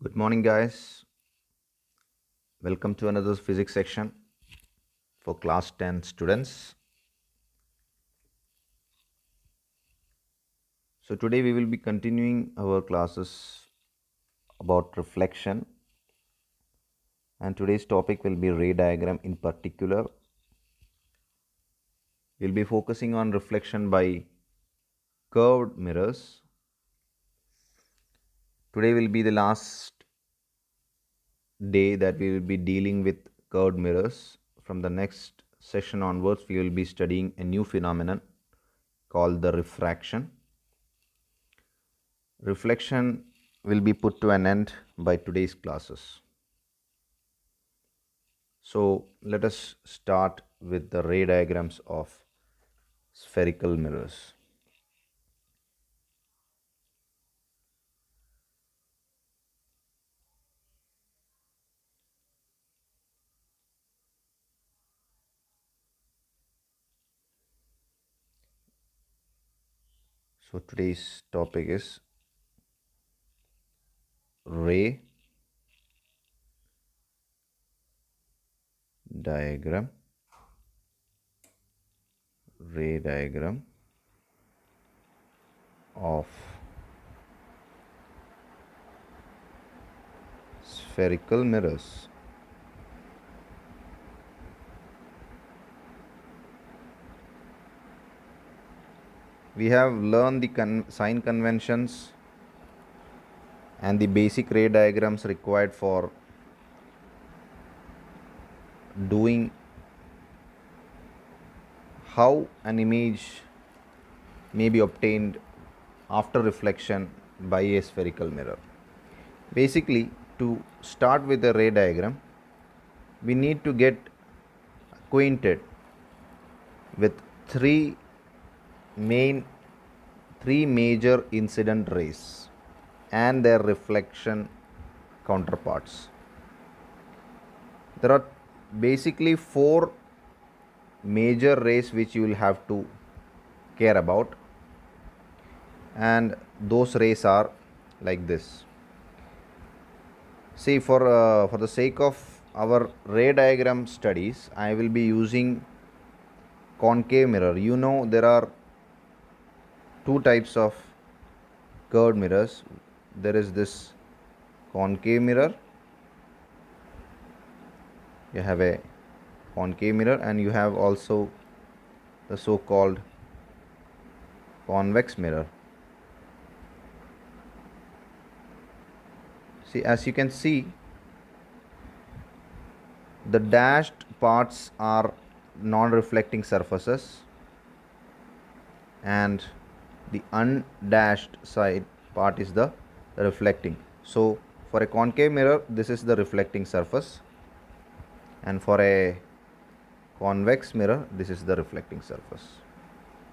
Good morning, guys. Welcome to another physics section for class 10 students. So, today we will be continuing our classes about reflection, and today's topic will be ray diagram in particular. We'll be focusing on reflection by curved mirrors. Today will be the last day that we will be dealing with curved mirrors. From the next session onwards, we will be studying a new phenomenon called the refraction. Reflection will be put to an end by today's classes. So let us start with the ray diagrams of spherical mirrors. So today's topic is ray diagram, ray diagram of spherical mirrors. We have learned the sign conventions and the basic ray diagrams required for doing how an image may be obtained after reflection by a spherical mirror. Basically, to start with a ray diagram, we need to get acquainted with three main three major incident rays and their reflection counterparts. There are basically four major rays which you will have to care about, and those rays are like this. See, for the sake of our ray diagram studies, I will be using concave mirror. You know, there are two types of curved mirrors. There is this concave mirror. You have a concave mirror, and you have also the so-called convex mirror. See, as you can see, the dashed parts are non-reflecting surfaces, and the undashed side part is the reflecting. So for a concave mirror, this is the reflecting surface, and for a convex mirror, this is the reflecting surface.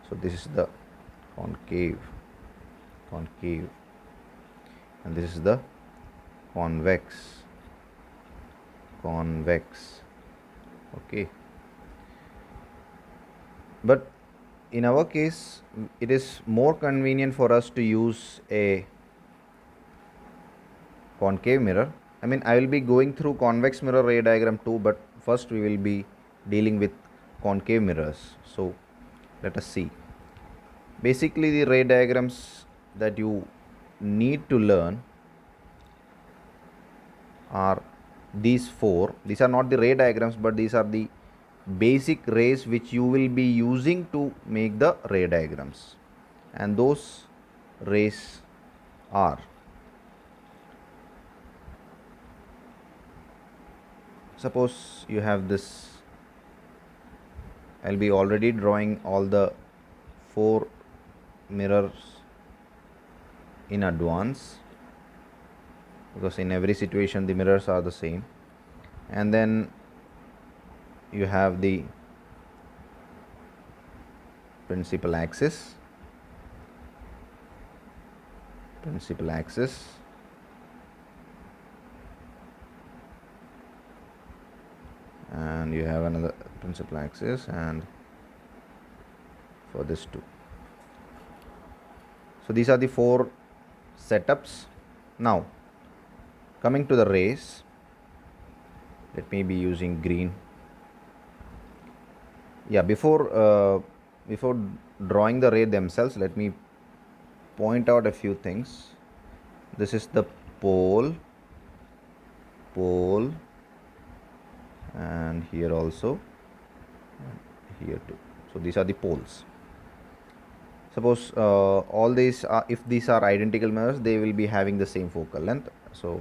So this is the concave, and this is the convex. Okay, but in our case, it is more convenient for us to use a concave mirror. I mean, I will be going through convex mirror ray diagram too, but first we will be dealing with concave mirrors. So let us see. Basically, the ray diagrams that you need to learn are these four. These are not the ray diagrams, but these are the basic rays which you will be using to make the ray diagrams, and those rays are, suppose you have this. I'll be already drawing all the four mirrors in advance, because in every situation the mirrors are the same. And then you have the principal axis, and you have another principal axis, and for this too. So these are the four setups. Now Coming to the rays, let me be using green. Yeah, before drawing the ray themselves, let me point out a few things. This is the pole, and here also, and here too. So these are the poles. Suppose all these are, if these are identical mirrors, they will be having the same focal length. So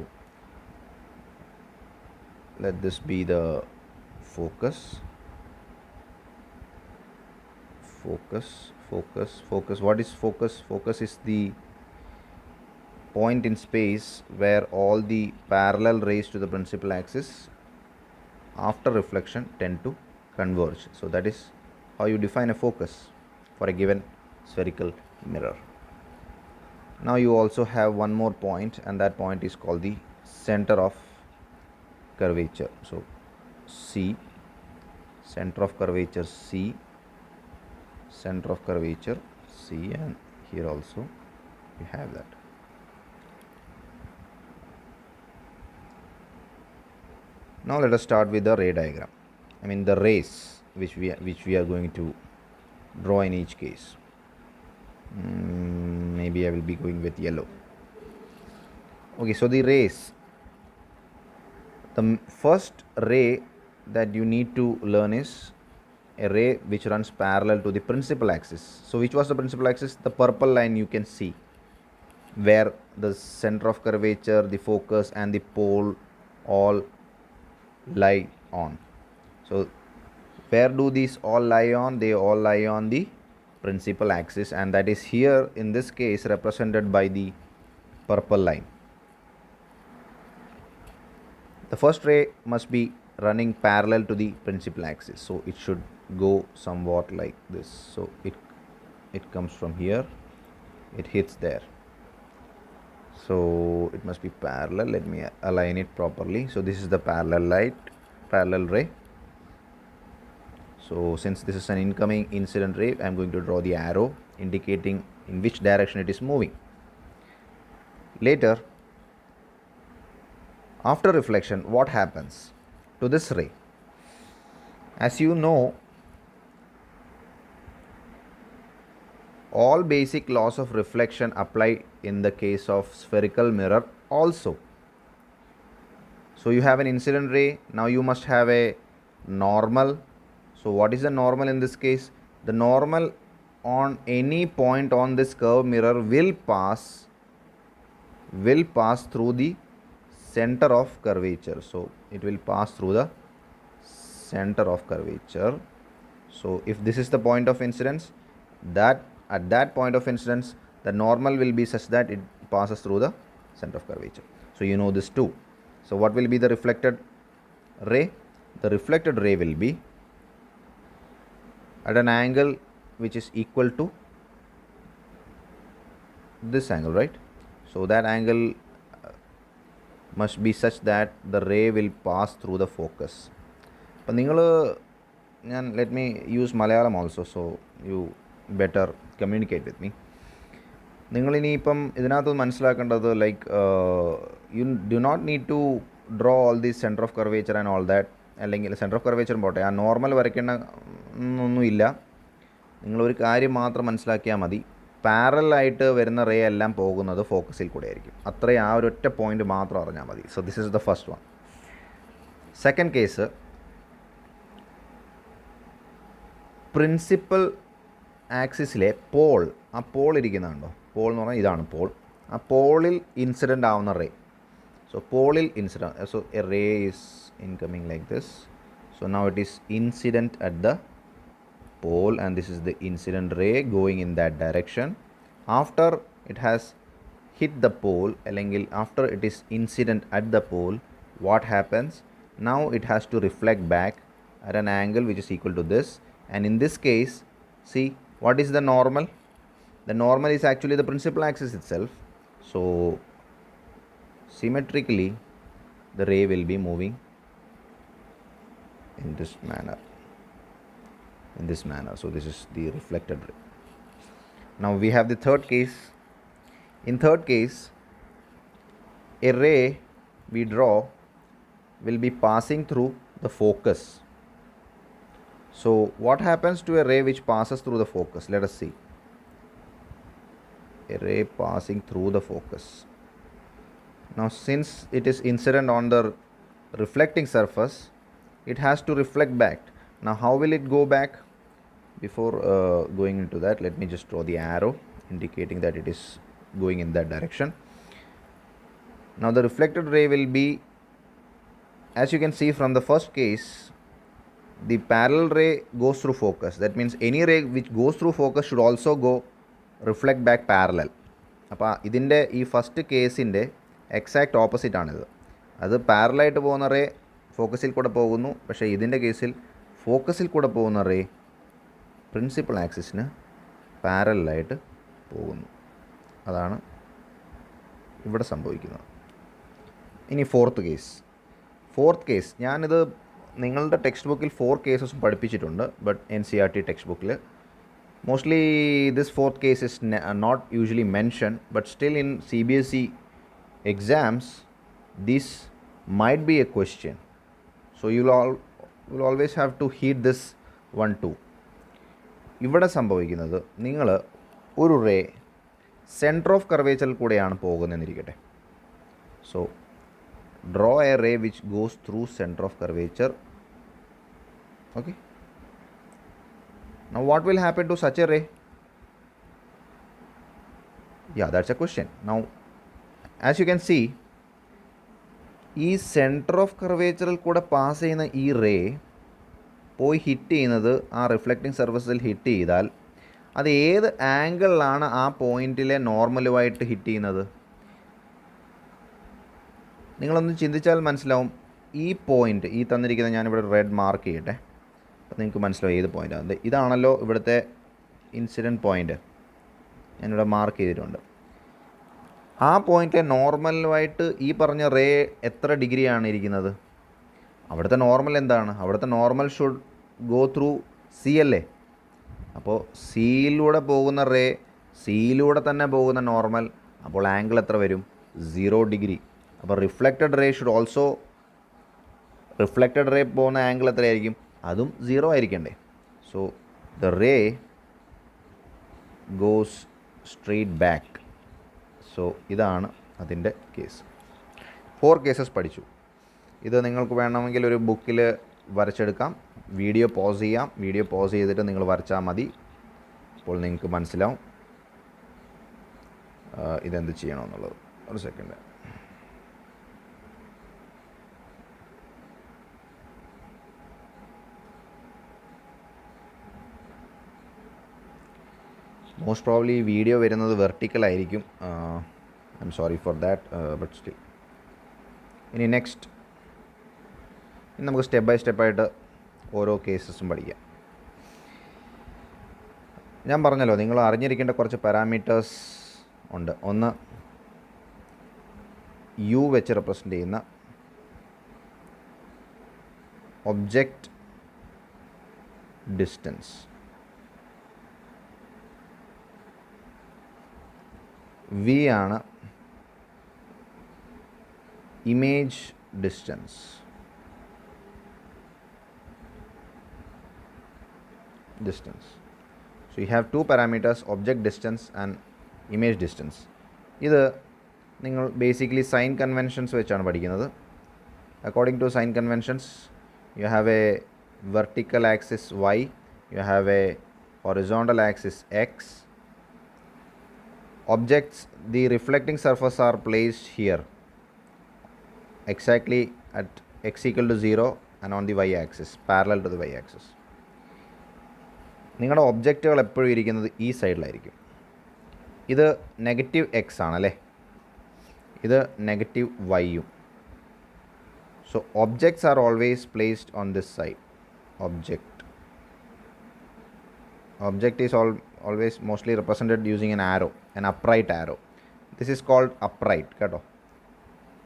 let this be the focus. Focus. What is focus? Focus is the point in space where all the parallel rays to the principal axis after reflection tend to converge. So that is how you define a focus for a given spherical mirror. Now you also have one more point, and that point is called the center of curvature. So C, center of curvature C, center of curvature C, and here also you have that. Now let us start with the ray diagram. I mean the rays which we are going to draw in each case. Maybe I will be going with yellow. Okay, so the rays. The first ray that you need to learn is a ray which runs parallel to the principal axis. So which was the principal axis? The purple line you can see, where the center of curvature, the focus, and the pole all lie on. So where do these all lie on? They all lie on the principal axis, and that is here in this case represented by the purple line. The first ray must be running parallel to the principal axis, so it should go somewhat like this. So it comes from here, it hits there, so it must be parallel. Let me align it properly. So this is the parallel ray. So since this is an incoming incident ray, I am going to draw the arrow indicating in which direction it is moving. Later, after reflection, what happens to this ray? As you know, all basic laws of reflection apply in the case of spherical mirror also. So you have an incident ray, now you must have a normal. So what is the normal in this case? The normal on any point on this curved mirror will pass through the center of curvature. So it will pass through the center of curvature. So if this is the point of incidence, that at that point of incidence the normal will be such that it passes through the center of curvature. So you know this too. So what will be the reflected ray? The reflected ray will be at an angle which is equal to this angle, right? So that angle must be such that the ray will pass through the focus. But let me use Malayalam also, so you better communicate with me. നിങ്ങൾ ഇനിയിപ്പം ഇതിനകത്ത് മനസ്സിലാക്കേണ്ടത് like you do not need to draw all these centre of curvature and all that. അല്ലെങ്കിൽ centre of കർവേച്ചറും പോട്ടെ, ആ normal വരയ്ക്കേണ്ട ഒന്നുമില്ല. നിങ്ങളൊരു കാര്യം മാത്രം മനസ്സിലാക്കിയാൽ മതി, പാരലായിട്ട് വരുന്ന റേ എല്ലാം പോകുന്നത് ഫോക്കസിൽ കൂടെ ആയിരിക്കും. അത്രയും ആ ഒരൊറ്റ പോയിന്റ് മാത്രം അറിഞ്ഞാൽ മതി. So this is the first one. Second case, principal ആക്സിസിലെ പോൾ, ആ പോൾ ഇരിക്കുന്നുണ്ടോ? പോൾ എന്ന് പറഞ്ഞാൽ ഇതാണ് പോൾ. ആ പോളിൽ ഇൻസിഡൻ്റ് ആവുന്ന റേ. സോ പോളിൽ incident, so a ray is incoming like this. So now it is incident at the pole, and this is the incident ray going in that direction. After it has hit the pole, after it is incident at the pole, what happens? Now it has to reflect back at an angle which is equal to this, and in this case, see, what is the normal? The normal is actually the principal axis itself. So symmetrically the ray will be moving in this manner. So this is the reflected ray. Now we have the third case. In third case, a ray we draw will be passing through the focus. So what happens to a ray which passes through the focus? Let us see. A ray passing through the focus. Now since it is incident on the reflecting surface, it has to reflect back. Now how will it go back? Before going into that, let me just draw the arrow indicating that it is going in that direction. Now the reflected ray will be, as you can see from the first case, the parallel ray goes through focus. That means any ray which goes through focus should also go reflect back parallel. അപ്പോൾ ഇതിൻ്റെ ഈ first കേസിൻ്റെ exact opposite ആണിത്. അത് പാരലായിട്ട് പോകുന്ന ray ഫോക്കസിൽ കൂടെ പോകുന്നു, പക്ഷേ ഇതിൻ്റെ കേസിൽ ഫോക്കസിൽ കൂടെ പോകുന്ന റേ പ്രിൻസിപ്പൽ ആക്സിസിന് പാരലായിട്ട് പോകുന്നു. അതാണ് ഇവിടെ സംഭവിക്കുന്നത്. ഇനി ഫോർത്ത് കേസ് ഞാനിത് നിങ്ങളുടെ ടെക്സ്റ്റ് ബുക്കിൽ 4 കേസസും പഠിപ്പിച്ചിട്ടുണ്ട്. ബട്ട് NCERT ടെക്സ്റ്റ് ബുക്കിൽ mostly this fourth case is not usually mentioned, but still in CBSE exams this might be a question, so you'll always have to heed this one too. ഇവിടെ സംഭവിക്കുന്നത്, നിങ്ങൾ ഒരു ray centre of കർവേച്ചറിൽ കൂടെയാണ് പോകുന്നതെന്നിരിക്കട്ടെ. So draw a ray which goes through centre of curvature. Okay, now what will happen to such a ray? Yeah, that's a question. Now as you can see, ഈ centre of കർവേച്ചറിൽ കൂടെ pass ചെയ്യുന്ന ഈ ray പോയി hit ചെയ്യുന്നത് ആ reflecting സർഫസിൽ hit ചെയ്താൽ അത് ഏത് ആംഗിളിലാണ് ആ പോയിൻറ്റിലെ നോർമലുമായിട്ട് ഹിറ്റ് ചെയ്യുന്നത്? നിങ്ങളൊന്ന് ചിന്തിച്ചാൽ മനസ്സിലാവും. ഈ പോയിൻ്റ്, ഈ തന്നിരിക്കുന്ന ഞാനിവിടെ റെഡ് മാർക്ക് ചെയ്യട്ടെ, അപ്പോൾ നിങ്ങൾക്ക് മനസ്സിലാവും ഏത് പോയിൻ്റാണ്. ഇതാണല്ലോ ഇവിടുത്തെ ഇൻസിഡൻറ്റ് പോയിൻ്റ്, ഞാനിവിടെ മാർക്ക് ചെയ്തിട്ടുണ്ട്. ആ പോയിൻ്റ് നോർമലുമായിട്ട് ഈ പറഞ്ഞ റേ എത്ര ഡിഗ്രിയാണ് ഇരിക്കുന്നത്? അവിടുത്തെ നോർമൽ എന്താണ്? അവിടുത്തെ normal should go through C അല്ലേ? അപ്പോൾ സിയിലൂടെ പോകുന്ന റേ, സിയിലൂടെ തന്നെ പോകുന്ന നോർമൽ, അപ്പോൾ ആംഗിൾ എത്ര വരും? 0 ഡിഗ്രി. അപ്പോൾ റിഫ്ലക്റ്റഡ് റേ പോകുന്ന ആംഗിൾ എത്രയായിരിക്കും? അതും 0 ആയിരിക്കണ്ടേ? So the ray goes straight back. So ഇതാണ് അതിൻ്റെ കേസ്. 4 കേസസ് പഠിച്ചു. ഇത് നിങ്ങൾക്ക് വേണമെങ്കിൽ ഒരു ബുക്കിൽ വരച്ചെടുക്കാം. വീഡിയോ പോസ് ചെയ്യാം. വീഡിയോ പോസ് ചെയ്തിട്ട് നിങ്ങൾ വരച്ചാൽ മതി. അപ്പോൾ നിങ്ങൾക്ക് മനസ്സിലാവും ഇതെന്ത് ചെയ്യണമെന്നുള്ളത്. ഒരു സെക്കൻഡ്. മോസ്റ്റ് പ്രോബ്ലി വീഡിയോ വരുന്നത് വെർട്ടിക്കലായിരിക്കും. I am sorry for that, but still. ഇനി നെക്സ്റ്റ് നമുക്ക് സ്റ്റെപ്പ് ബൈ സ്റ്റെപ്പായിട്ട് ഓരോ കേസസും പഠിക്കാം. ഞാൻ പറഞ്ഞല്ലോ, നിങ്ങൾ അറിഞ്ഞിരിക്കേണ്ട കുറച്ച് പാരാമീറ്റേഴ്സ് ഉണ്ട്. ഒന്ന്, യു വെച്ച് റെപ്രസെൻ്റ് ചെയ്യുന്ന ഒബ്ജക്റ്റ് ഡിസ്റ്റൻസ്. വി ആണ് image distance. So you have 2 parameters, object distance and image distance. ഇത് നിങ്ങൾ ബേസിക്കലി സൈൻ കൺവെൻഷൻസ് വെച്ചാണ് പഠിക്കുന്നത്. According to sign conventions, you have a vertical axis y, you have a horizontal axis x. Objects, the reflecting surface are placed here exactly at x equal to 0 and on the y axis, parallel to the y axis. നിങ്ങളുടെ ഒബ്ജക്റ്റുകൾ എപ്പോഴും ഇരിക്കുന്നത് ഈ സൈഡിലായിരിക്കും. ഇത് negative X ആണല്ലേ, ഇത് negative വൈയും. So objects are always placed on this side. Object is always mostly represented using an arrow, an upright arrow. This is called upright, കേട്ടോ.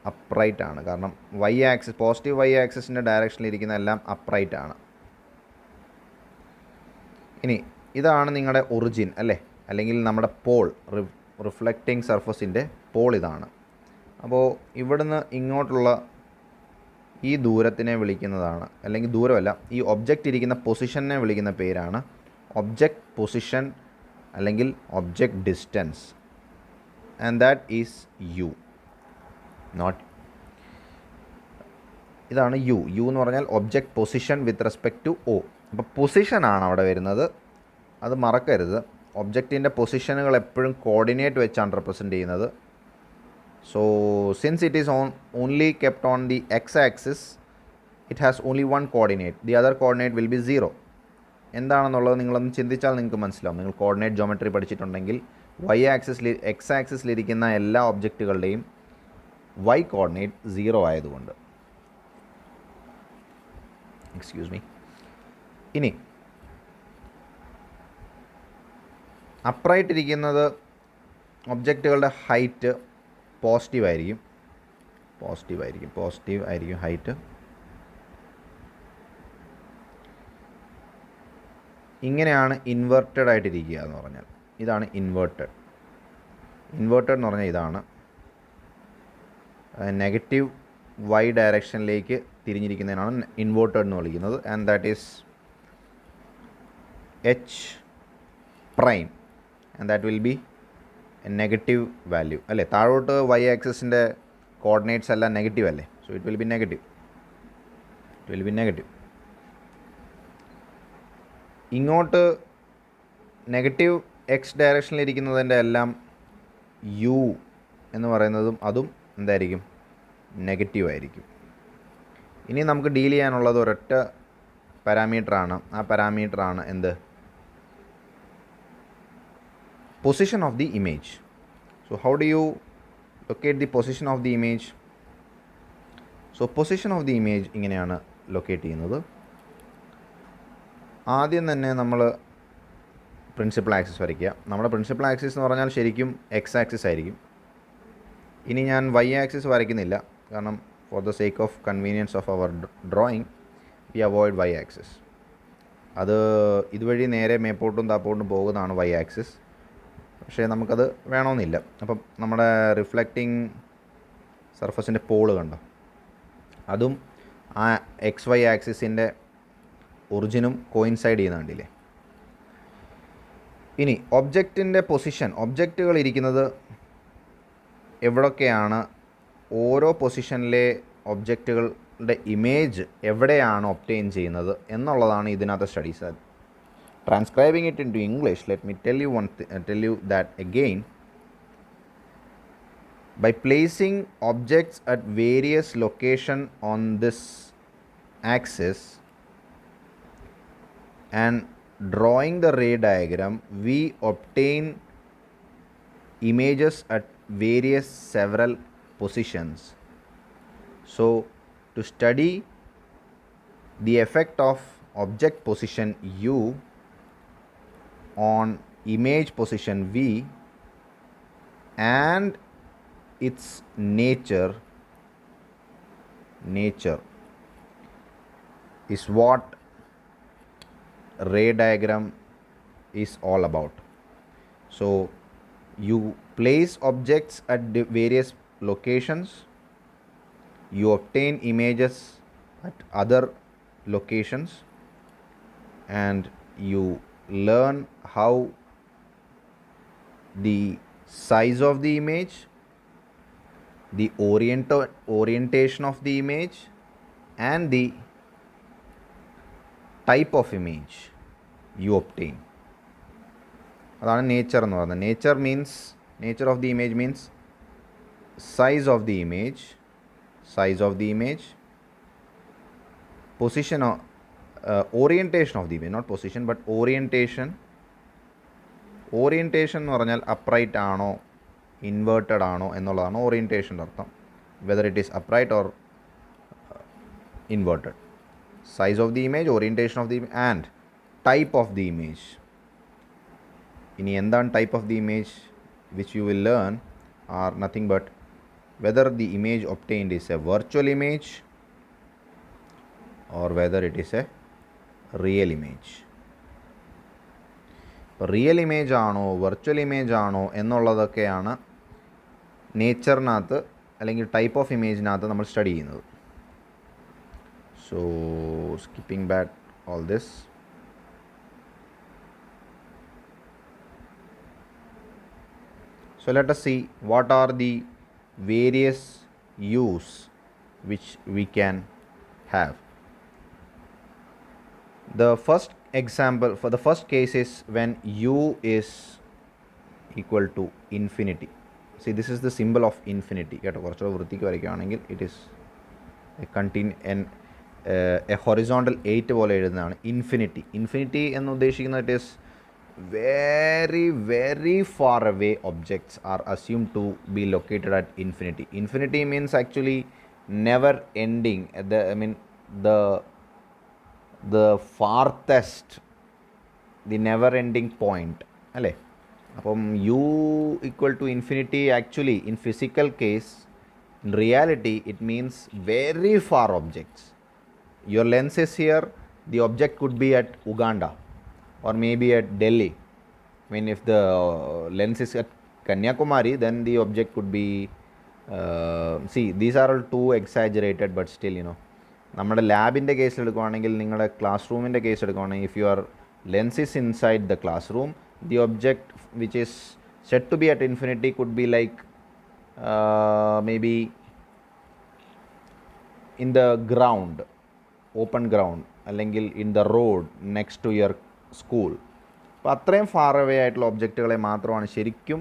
അപ്രൈറ്റ് ആണ്, കാരണം വൈ ആക്സിസ്, പോസിറ്റീവ് വൈ ആക്സിസിൻ്റെ ഡയറക്ഷനിൽ ഇരിക്കുന്ന എല്ലാം upright ആണ്. ഇനി ഇതാണ് നിങ്ങളുടെ ഒറിജിൻ അല്ലേ, അല്ലെങ്കിൽ നമ്മുടെ പോൾ, റിഫ്ലക്റ്റിംഗ് സർഫസിൻ്റെ പോൾ ഇതാണ്. അപ്പോൾ ഇവിടുന്ന് ഇങ്ങോട്ടുള്ള ഈ ദൂരത്തിനെ വിളിക്കുന്നതാണ്, അല്ലെങ്കിൽ ദൂരമല്ല, ഈ ഒബ്ജക്റ്റ് ഇരിക്കുന്ന പൊസിഷനെ വിളിക്കുന്ന പേരാണ് ഒബ്ജക്റ്റ് പൊസിഷൻ അല്ലെങ്കിൽ object distance. And that is U, not. ഇതാണ് യു. യു എന്ന് പറഞ്ഞാൽ object position with respect to O. അപ്പോൾ പൊസിഷനാണ് അവിടെ വരുന്നത്, അത് മറക്കരുത്. ഒബ്ജക്റ്റിൻ്റെ പൊസിഷനുകൾ എപ്പോഴും കോർഡിനേറ്റ് വെച്ചാണ് റെപ്രസെൻറ്റ് ചെയ്യുന്നത്. So since it is only kept on the x-axis, it has only one coordinate. The other coordinate will be 0. എന്താണെന്നുള്ളത് നിങ്ങളൊന്ന് ചിന്തിച്ചാൽ നിങ്ങൾക്ക് മനസ്സിലാവും. നിങ്ങൾ കോർഡിനേറ്റ് ജോമെട്രി പഠിച്ചിട്ടുണ്ടെങ്കിൽ എക്സ് ആക്സിസിലിരിക്കുന്ന എല്ലാ ഒബ്ജക്റ്റുകളുടെയും y കോർഡിനേറ്റ് 0 ആയതുകൊണ്ട്. Excuse me. ഇനി അപ്രൈറ്റ് ഇരിക്കുന്നത് ഒബ്ജക്റ്റുകളുടെ ഹൈറ്റ് പോസിറ്റീവ് ആയിരിക്കും ഹൈറ്റ്. ഇങ്ങനെയാണ് ഇൻവെർട്ടഡ് ആയിട്ടിരിക്കുക എന്ന് പറഞ്ഞാൽ. ഇതാണ് ഇൻവെർട്ടഡ് എന്ന് പറഞ്ഞാൽ ഇതാണ് നെഗറ്റീവ് വൈ ഡയറക്ഷനിലേക്ക് തിരിഞ്ഞിരിക്കുന്നതിനാണ് ഇൻവെർട്ടഡ് എന്ന് വിളിക്കുന്നത്. And that is H prime, and that will be negative value അല്ലേ. താഴോട്ട് വൈ ആക്സിസിൻ്റെ കോർഡിനേറ്റ്സ് എല്ലാം നെഗറ്റീവ് അല്ലേ. So it will be negative. ഇങ്ങോട്ട് നെഗറ്റീവ് എക്സ് ഡയറക്ഷനിലിരിക്കുന്നതിൻ്റെ എല്ലാം യു എന്ന് പറയുന്നതും അതും എന്തായിരിക്കും, നെഗറ്റീവ് ആയിരിക്കും. ഇനി നമുക്ക് ഡീൽ ചെയ്യാനുള്ളത് ഒരൊറ്റ പാരാമീറ്ററാണ്. ആ പാരാമീറ്ററാണ് എന്ത്, position of the image. So how do you locate the position of the image? So position of the image ഇങ്ങനെയാണ് ലൊക്കേറ്റ് ചെയ്യുന്നത്. ആദ്യം തന്നെ നമ്മൾ പ്രിൻസിപ്പൽ ആക്സിസ് വരയ്ക്കുക. നമ്മുടെ പ്രിൻസിപ്പൽ ആക്സിസ് എന്ന് പറഞ്ഞാൽ ശരിക്കും എക്സ് ആക്സിസ് ആയിരിക്കും. ഇനി ഞാൻ വൈ ആക്സിസ് വരയ്ക്കുന്നില്ല, കാരണം for the sake of convenience of our drawing we avoid Y axis. അത് ഇതുവഴി നേരെ മേപ്പോട്ടും താപ്പോട്ടും പോകുന്നതാണ് വൈ ആക്സിസ്. പക്ഷേ നമുക്കത് വേണമെന്നില്ല. അപ്പം നമ്മുടെ റിഫ്ലക്റ്റിംഗ് സർഫസിൻ്റെ പോള് കണ്ടോ, അതും ആ എക്സ് വൈ ആക്സിസിൻ്റെ ഒറിജിനും കോയിൻസൈഡ് ചെയ്യുന്ന കണ്ടില്ലേ. ഇനി ഒബ്ജക്റ്റിൻ്റെ പൊസിഷൻ, ഒബ്ജക്റ്റുകൾ ഇരിക്കുന്നത് എവിടൊക്കെയാണ്, ഓരോ പൊസിഷനിലെ ഒബ്ജക്റ്റുകളുടെ ഇമേജ് എവിടെയാണ് ഒബ്റ്റെയിൻ ചെയ്യുന്നത് എന്നുള്ളതാണ് ഇതിനകത്ത് studies. Transcribing it into English, let me tell you that again. By placing objects at various locations on this axis and drawing the ray diagram, we obtain images at various several positions. So to study the effect of object position U on image position V and its nature is what ray diagram is all about. So you place objects at various locations, you obtain images at other locations, and you learn how the size of the image, the orientation of the image, and the type of image you obtain. അതാണ് nature എന്ന് പറയുന്നത്. Nature of the image means size of the image, position of orientation of the image, not position but orientation എന്ന് പറഞ്ഞാൽ upright ആണോ inverted ആണോ എന്നുള്ളതാണ് ഓറിയൻറ്റേഷൻ്റെ അർത്ഥം. Whether it is upright or inverted. Size of the image, orientation of the and type of the image. ഇനി എന്താണ് type of the image which you will learn are nothing but whether the image obtained is a virtual image or whether it is a real image. ഇപ്പോൾ real image ആണോ virtual image ആണോ എന്നുള്ളതൊക്കെയാണ് നേച്ചറിനകത്ത് അല്ലെങ്കിൽ type of ഇമേജിനകത്ത് നമ്മൾ study ചെയ്യുന്നത്. So skipping back all this. So let us see what are the various use which we can have. The first example for the first case is when u is equal to infinity. See, this is the symbol of infinity. കേട്ടോ, കുറച്ചുകൂടെ വൃത്തിക്ക് വരയ്ക്കുകയാണെങ്കിൽ it is A horizontal 8 പോലെ എഴുതുന്നതാണ് infinity. Infinity എന്ന് ഉദ്ദേശിക്കുന്നത് it is very very far away objects are assumed to be located at infinity. Infinity means actually never ending. The farthest, the never ending point അല്ലേ. അപ്പം u equal to infinity actually in physical case, in reality it means very far objects. Your lens is here, the object could be at Uganda or maybe at Delhi. I mean, if the lens is at Kanyakumari, then the object could be see, these are all too exaggerated, but still, you know, നമ്മുടെ ലാബിൻ്റെ case എടുക്കുകയാണെങ്കിൽ, നിങ്ങളുടെ class റൂമിൻ്റെ case എടുക്കുകയാണെങ്കിൽ, if your lens is inside the classroom, the object which is said to be at infinity could be like maybe in the ground, open ground, അല്ലെങ്കിൽ in the road next to your school. അപ്പോൾ അത്രയും far away ആയിട്ടുള്ള ഒബ്ജക്റ്റുകളെ മാത്രമാണ് ശരിക്കും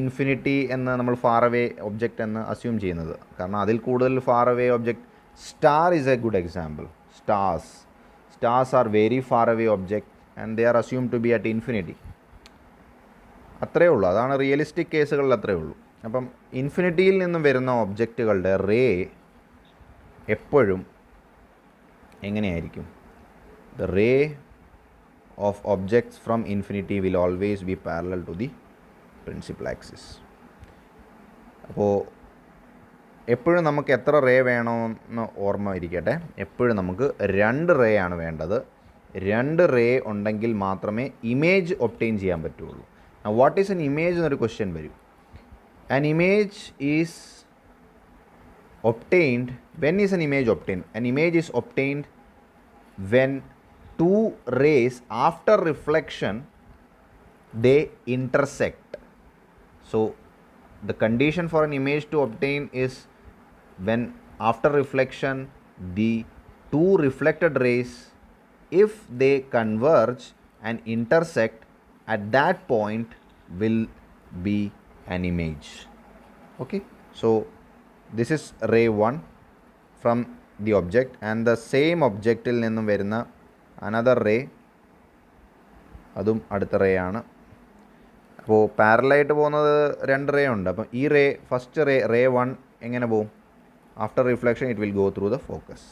infinity എന്ന് നമ്മൾ far away object എന്ന് assume ചെയ്യുന്നത്. കാരണം അതിൽ കൂടുതൽ far away object, star is a good example. Stars are very far away object and they are assume to be at infinity. അത്രയേ ഉള്ളൂ, അതാണ് റിയലിസ്റ്റിക് കേസുകളിൽ അത്രയേ ഉള്ളൂ. അപ്പം ഇൻഫിനിറ്റിയിൽ നിന്നും വരുന്ന ഒബ്ജക്റ്റുകളുടെ റേ എപ്പോഴും എങ്ങനെയായിരിക്കും? The ray of objects from infinity will always be parallel to the principal axis. അപ്പോൾ എപ്പോഴും നമുക്ക് എത്ര റേ വേണമെന്ന് ഓർമ്മ ഇരിക്കട്ടെ, എപ്പോഴും നമുക്ക് 2 റേ ആണ് വേണ്ടത്. 2 റേ ഉണ്ടെങ്കിൽ മാത്രമേ ഇമേജ് ഒബ്റ്റെയിൻ ചെയ്യാൻ പറ്റുള്ളൂ. വാട്ട് ഈസ് എൻ ഇമേജ് എന്നൊരു ക്വസ്റ്റ്യൻ വരും. An image is obtained, when is N image obtained? An image is obtained when 2 rays after reflection they intersect. So the condition for an image to obtain is when after reflection the 2 reflected rays, if they converge and intersect, at that point will be an image. Okay, so this is ray 1 from the object, and the same objectil നിന്നും വരുന്ന another ray, അതും അടുത്ത ray ആണ്. അപ്പോൾ പാരലായിട്ട് പോകുന്നത് 2 ray ഉണ്ട്. അപ്പം ഈ റേ, ഫസ്റ്റ് റേ 1 എങ്ങനെ പോകും? After reflection it will go through the focus.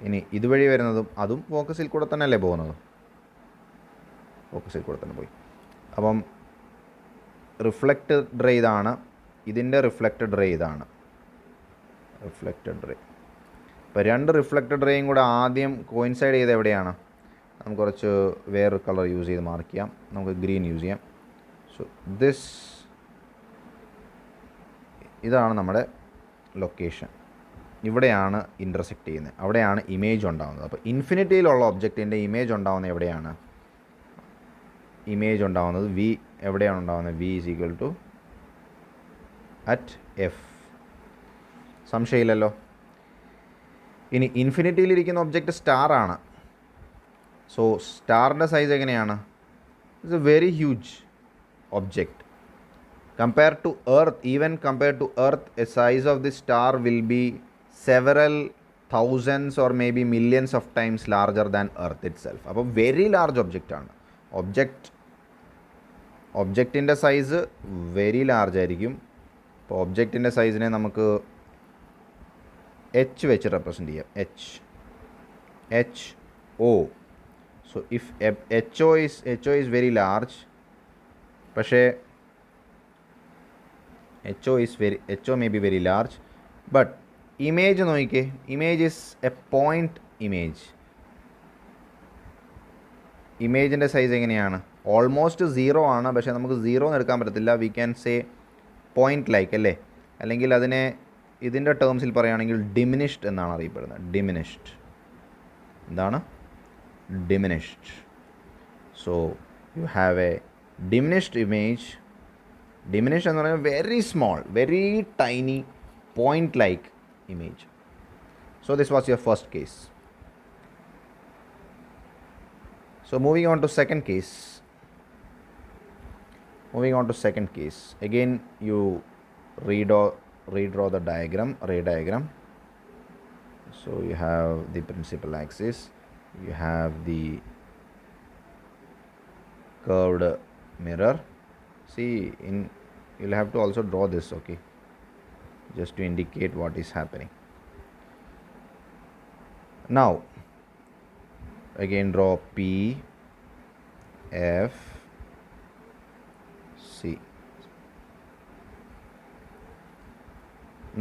ഇനി ഇതുവഴി വരുന്നതും അതും ഫോക്കസിൽ കൂടെ തന്നെ അല്ലേ പോകുന്നത്? ഫോക്കസിൽ കൂടെ തന്നെ പോയി. അപ്പം റിഫ്ലക്റ്റഡ് റേ ഇതാണ്, ഇതിൻ്റെ റിഫ്ലക്റ്റഡ് റേ ഇതാണ്. Reflected ray. ഇപ്പോൾ 2 റിഫ്ലക്റ്റഡ് റേയും കൂടെ ആദ്യം കോയിൻസൈഡ് ചെയ്ത് എവിടെയാണ്? നമുക്ക് കുറച്ച് വേറൊരു കളർ യൂസ് ചെയ്ത് മാർക്ക് ചെയ്യാം. നമുക്ക് ഗ്രീൻ യൂസ് ചെയ്യാം. സോ ഇതാണ് നമ്മുടെ ലൊക്കേഷൻ. ഇവിടെയാണ് ഇൻ്റർസെക്റ്റ് ചെയ്യുന്നത്, അവിടെയാണ് ഇമേജ് ഉണ്ടാകുന്നത്. അപ്പോൾ ഇൻഫിനിറ്റിയിലുള്ള ഒബ്ജക്റ്റിൻ്റെ ഇമേജ് ഉണ്ടാകുന്നത് എവിടെയാണ്? ഇമേജ് ഉണ്ടാകുന്നത് എവിടെയാണ് ഉണ്ടാകുന്നത്? V is equal to at F. സംശയമില്ലല്ലോ. ഇനി ഇൻഫിനിറ്റിയിലിരിക്കുന്ന ഒബ്ജക്റ്റ് സ്റ്റാർ ആണ്. സോ സ്റ്റാറിൻ്റെ സൈസ് എങ്ങനെയാണ്? It's a very huge object compared to earth. Even compared to earth, a size of the star will be several thousands or maybe millions of times larger than earth itself. അപ്പോൾ very large object ആണ്. ഒബ്ജക്റ്റിൻ്റെ size very large ആയിരിക്കും. അപ്പോൾ ഒബ്ജക്റ്റിൻ്റെ സൈസിനെ നമുക്ക് H വെച്ച് represent ചെയ്യാം. HO. So if HO is very large, പക്ഷേ HO may be very large, but image നോക്കിക്കേ, image is a point image. ഇമേജിൻ്റെ സൈസ് എങ്ങനെയാണ്? ഓൾമോസ്റ്റ് സീറോ ആണ്, പക്ഷേ നമുക്ക് സീറോ എന്ന് എടുക്കാൻ പറ്റത്തില്ല. We can say point like അല്ലേ, അല്ലെങ്കിൽ അതിനെ ഇതിൻ്റെ ടേംസിൽ പറയുകയാണെങ്കിൽ ഡിമിനിഷ്ഡ് എന്നാണ് അറിയപ്പെടുന്നത്. ഡിമിനിഷ്ഡ് എന്താണ്? Diminished. So you have A diminished image. Diminished എന്ന് പറയുന്നത് very small, very tiny point like image. So this was your first case. So moving on to second case. Again you redraw the diagram, ray diagram. So you have the principal axis, you have the curved mirror. See, you'll have to also draw this, okay, just to indicate what is happening. Now again draw P, F, C.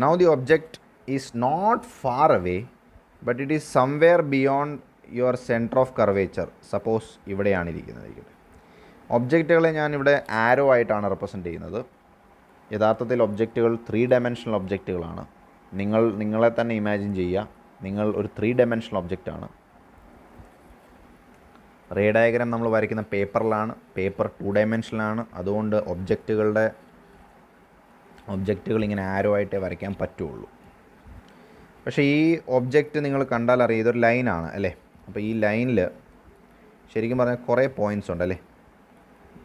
Now the object is not far away, but it is somewhere beyond your center of curvature. Suppose ഇവിടെയാണ് ഇരിക്കുന്നത്. ഒബ്ജക്റ്റുകളെ ഞാനിവിടെ ആരോ ആയിട്ടാണ് represent ചെയ്യുന്നത്. യഥാർത്ഥത്തിൽ ഒബ്ജക്റ്റുകൾ 3 dimensional ഒബ്ജക്റ്റുകളാണ്. നിങ്ങളെ തന്നെ imagine ചെയ്യുക, നിങ്ങൾ ഒരു 3 ഡയമെൻഷണൽ ഒബ്ജക്റ്റാണ്. റേ ഡയഗ്രാം നമ്മൾ വരയ്ക്കുന്ന പേപ്പറിലാണ്. പേപ്പർ 2 ഡയമെൻഷനിലാണ്. അതുകൊണ്ട് ഒബ്ജക്റ്റുകൾ ഇങ്ങനെ ആരോ ആയിട്ടേ വരയ്ക്കാൻ പറ്റുള്ളൂ. പക്ഷേ ഈ ഒബ്ജക്റ്റ് നിങ്ങൾ കണ്ടാൽ അറിയാം ഇതൊരു ലൈനാണ് അല്ലേ. അപ്പോൾ ഈ ലൈനിൽ ശരിക്കും പറഞ്ഞാൽ കുറേ പോയിൻറ്റ്സ് ഉണ്ട് അല്ലേ.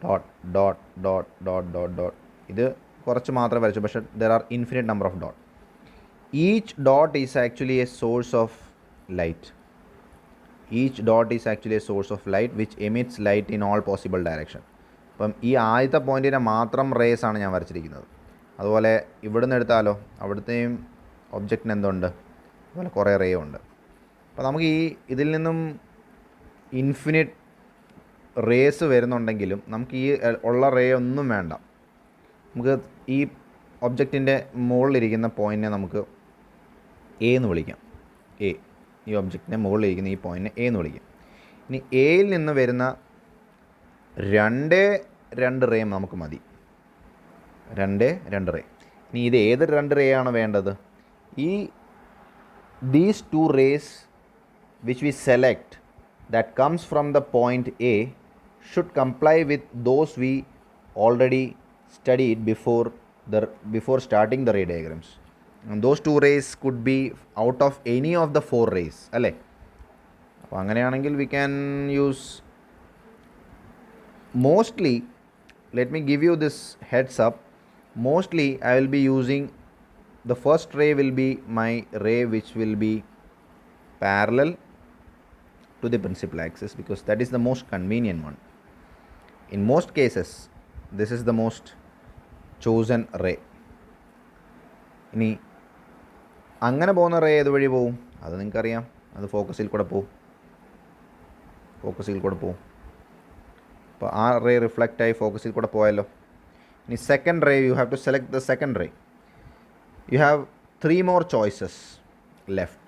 Dot dot dot dot dot dot. ഇത് കുറച്ച് മാത്രമേ വരച്ചു, പക്ഷേ there are infinite number of dot. Each dot is actually A source of light. Each dot is actually a source of light which emits light in all possible direction. അപ്പം ഈ ആദ്യത്തെ പോയിൻറ്റിനെ മാത്രം raise ആണ് ഞാൻ വരച്ചിരിക്കുന്നത്. അതുപോലെ ഇവിടുന്ന് എടുത്താലോ, അവിടുത്തെയും ഒബ്ജക്റ്റിന് എന്തുണ്ട്, അതുപോലെ കുറേ റേ ഉണ്ട്. അപ്പോൾ നമുക്ക് ഇതിൽ നിന്നും ഇൻഫിനിറ്റ് റേസ് വരുന്നുണ്ടെങ്കിലും നമുക്ക് ഈ ഉള്ള റേ ഒന്നും വേണ്ട. നമുക്ക് ഈ ഒബ്ജക്റ്റിൻ്റെ മുകളിലിരിക്കുന്ന പോയിൻറ്റിനെ നമുക്ക് എ എന്ന് വിളിക്കാം. ഈ ഒബ്ജക്റ്റിൻ്റെ മുകളിലിരിക്കുന്ന ഈ പോയിൻറ്റിനെ എ എന്ന് വിളിക്കാം. ഇനി എയിൽ നിന്ന് വരുന്ന 2 റേ നമുക്ക് മതി. 2 റേ. ഇനി ഇത് ഏത് 2 റേ ആണ് വേണ്ടത്? These 2 rays which we select that comes from the point A should comply with those we already studied before starting the ray diagrams. And those 2 rays could be out of any of the 4 rays അല്ലേ. അപ്പോൾ അങ്ങനെയാണെങ്കിൽ we can use mostly, let me give you this heads up, mostly I will be using the first ray will be my ray which will be parallel to the principal axis because that is the most convenient one. In most cases this is the most chosen ray. ഇനി അങ്ങനെ പോകുന്ന ray ഏതുവഴി പോവും? അത് നിങ്ങൾക്കറിയാം, അത് ഫോക്കസിൽ കൂടെ പോവും. അപ്പോൾ ആ റേ റിഫ്ലക്റ്റായി ഫോക്കസിൽ കൂടെ പോയല്ലോ. ഇനി second ray, you have to select the second ray. You have 3 more choices left.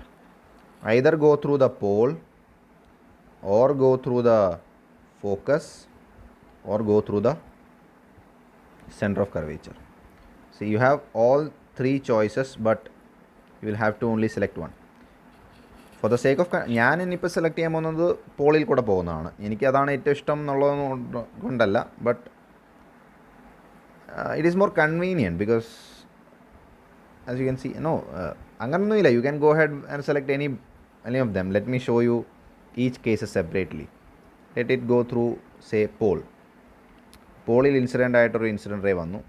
Either go through the pole or go through the focus or go through the center of curvature. So you have all 3 choices, but you will have to only select one. For the sake of ഞാൻ ഇനിയിപ്പോൾ select ചെയ്യാൻ പോകുന്നത് പോളിൽ കൂടെ പോകുന്നതാണ്. എനിക്കതാണ് ഏറ്റവും ഇഷ്ടം എന്നുള്ളത് കൊണ്ടല്ല, but it is more convenient because as you can see അങ്ങനൊന്നുമില്ല. You can go head and select any of them. Let me show you each cases separately. Let it go through say പോളിൽ incident ആയിട്ടൊരു incident ray വന്നു.